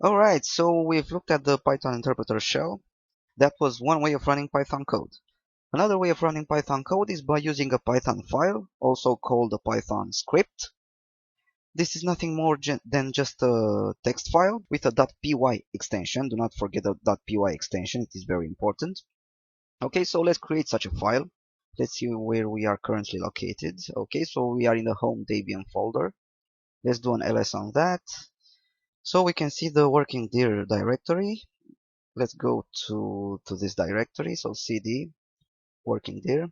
Alright, so we've looked at the Python interpreter shell. That was one way of running Python code. Another way of running Python code is by using a Python file, also called a Python script. This is nothing more than just a text file with a .py extension. Do not forget the .py extension, it is very important. Okay, so let's create such a file. Let's see where we are currently located. Okay, so we are in the home Debian folder. Let's do an ls on that. So we can see the working dir directory. Let's go to this directory. So cd working dir.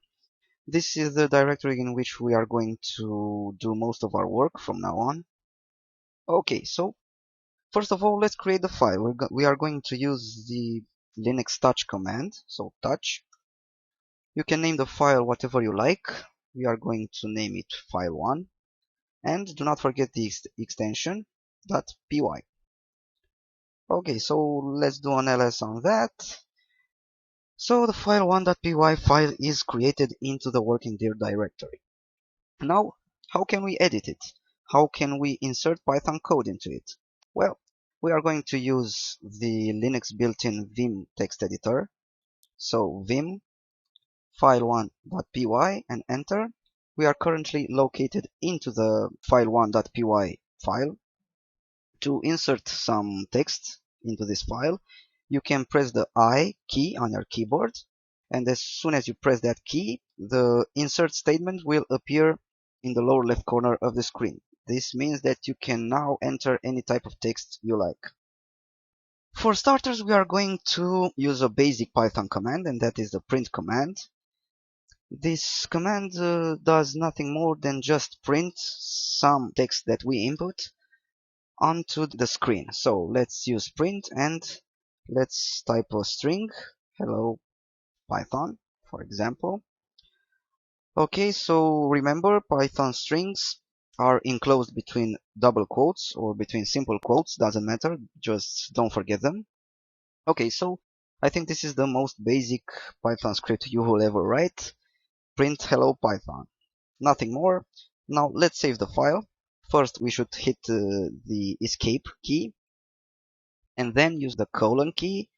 This is the directory in which we are going to do most of our work from now on. Okay, so first of all, let's create the file. We are going to use the Linux touch command. So touch. You can name the file whatever you like. We are going to name it file1. And do not forget the extension .py. Okay, so let's do an ls on that. So the file1.py file is created into the working dir directory. Now, how can we edit it? How can we insert Python code into it? Well, we are going to use the Linux built-in Vim text editor. So vim file1.py and enter. We are currently located into the file1.py file. To insert some text into this file, you can press the I key on your keyboard, and as soon as you press that key, the insert statement will appear in the lower left corner of the screen. This means that you can now enter any type of text you like. For starters, we are going to use a basic Python command, and that is the print command. This command does nothing more than just print some text that we input onto the screen. So let's use print and let's type a string, hello Python, for example. Okay, so remember, Python strings are enclosed between double quotes or between simple quotes, doesn't matter, just don't forget them. Okay, so I think this is the most basic Python script you will ever write. Print hello Python. Nothing more. Now let's save the file. First we should hit the escape key and then use the colon key,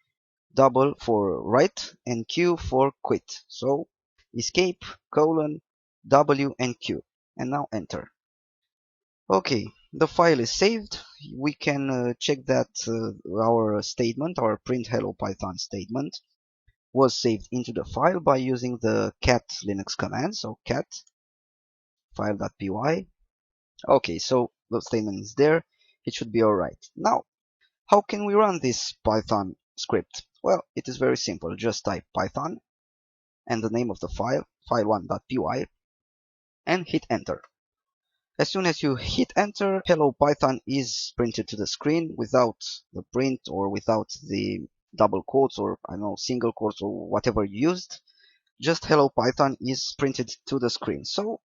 double for write and Q for quit. So escape, colon, W and Q. And now enter. Okay, the file is saved. We can check that our statement, our print hello Python statement, was saved into the file by using the cat Linux command. So cat file.py. Okay, so the statement is there. It should be alright. Now, how can we run this Python script? Well, it is very simple. Just type Python and the name of the file, file1.py, and hit enter. As soon as you hit enter, hello Python is printed to the screen without the print or without the double quotes or I don't know, single quotes or whatever you used. Just hello Python is printed to the screen. So,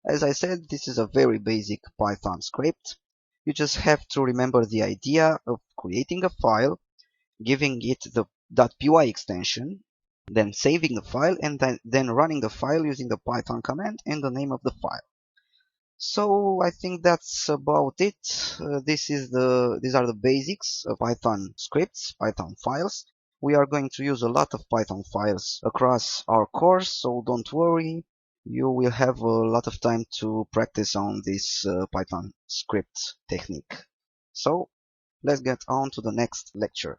as I said, this is a very basic Python script. You just have to remember the idea of creating a file, giving it the .py extension, then saving the file, and then running the file using the Python command and the name of the file. So I think that's about it. These are the basics of Python scripts, Python files. We are going to use a lot of Python files across our course, so don't worry. You will have a lot of time to practice on this Python script technique. So let's get on to the next lecture.